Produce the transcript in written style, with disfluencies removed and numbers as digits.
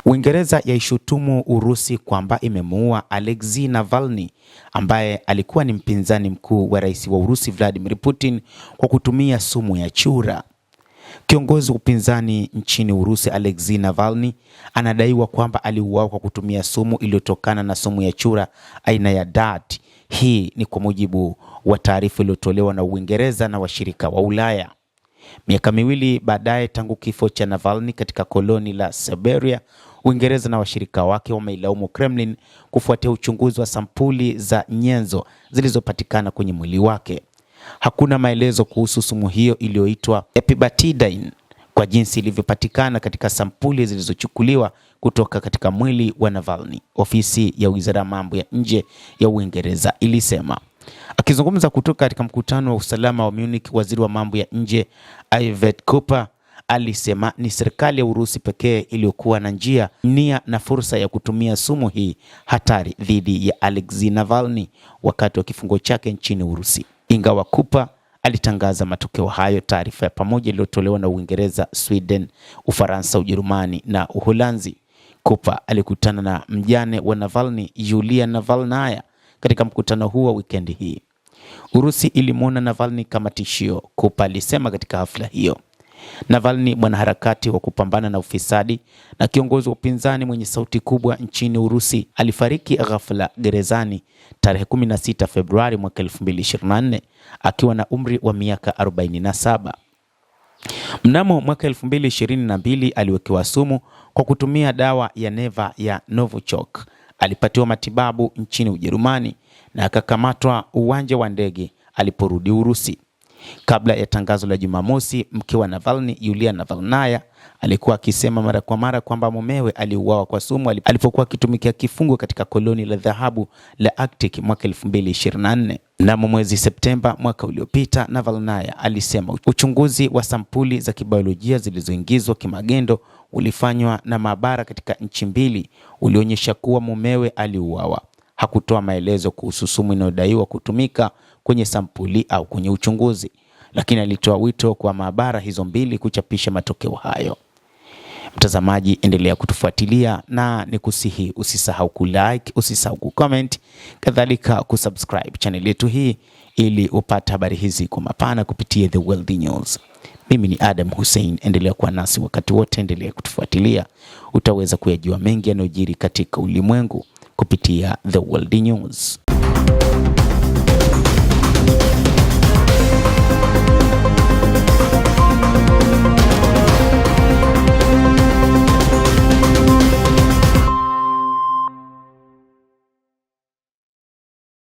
Uingereza yaishutumu Urusi kwamba imemuua Alexei Navalny ambaye alikuwa ni mpinzani mkuu wa rais wa Urusi Vladimir Putin kwa kutumia sumu ya chura. Kiongozi wa upinzani nchini Urusi Alexei Navalny anadaiwa kwamba aliuawa kwa kutumia sumu iliyotokana na sumu ya chura aina ya DART. Hii ni kwa mujibu wa taarifa iliyotolewa na Uingereza na washirika wa Ulaya. Miaka miwili baadaye tangu kifo cha Navalny katika koloni la Siberia, Uingereza na washirika wake wameilaumu Kremlin kufuatia uchunguzi wa sampuli za nyenzo zilizopatikana kwenye mwili wake. Hakuna maelezo kuhusu sumu hiyo iliyoitwa epibetidine kwa jinsi ilivyopatikana katika sampuli zilizochukuliwa kutoka katika mwili wa Navalny, ofisi ya Wizara ya Mambo ya Nje ya Uingereza ilisema. Akizungumza kutoka katika mkutano wa usalama wa Munich, waziri wa mambo ya nje Yvette Cooper alisema ni serikali ya Urusi pekee iliyokuwa na nia na fursa ya kutumia sumu hii hatari dhidi ya Alexei Navalny wakati wa kifungo chake nchini Urusi. Ingawa Cooper alitangaza matokeo hayo, taarifa ya pamoja iliyotolewa na Uingereza, Sweden, Ufaransa, Ujerumani na Uholanzi. Cooper alikutana na mjane wa Navalny, Yulia Navalnaya, katika mkutano huo wa wikendi hii. Urusi ilimwona Navalny kama tishio, Cooper alisema katika hafla hiyo. Navalny, mwanaharakati wa kupambana na ufisadi na kiongozi wa upinzani mwenye sauti kubwa nchini Urusi, alifariki ghafla gerezani tarehe 16 Februari mwaka 2024 akiwa na umri wa miaka 47. Mnamo mwaka 2022 aliwekewa sumu kwa kutumia dawa ya neva ya Novichok. Alipatiwa matibabu nchini Ujerumani na akakamatwa uwanja wa ndege aliporudi Urusi. Kabla ya tangazo la Jumamosi, mke wa Navalny, Yulia Navalnaya, alikuwa akisema mara kwa mara kwamba mumewe aliuawa kwa sumu alipokuwa akitumikia kifungo katika koloni la dhahabu la Arctic mwaka 2024. Mnamo mwezi Septemba mwaka uliopita, Navalnaya alisema uchunguzi wa sampuli za kibiolojia zilizoingizwa kimagendo ulifanywa na maabara katika nchi mbili ulionyesha kuwa mumewe aliuawa. Hakutoa maelezo kuhusu sumu inayodaiwa kutumika kwenye sampuli au kwenye uchunguzi, lakini alitoa wito kwa maabara hizo mbili kuchapisha matokeo hayo. Mtazamaji, endelea kutufuatilia na nikusihi usisahau kulike, usisahau kucomment, kadhalika kusubscribe channel yetu hii ili upate habari hizi kwa mapana kupitia The World News. Mimi ni Adam Hussein, endelea kuwa nasi wakati wote, endelea kutufuatilia. Utaweza kuyajua mengi yanayojiri katika ulimwengu kupitia The World News.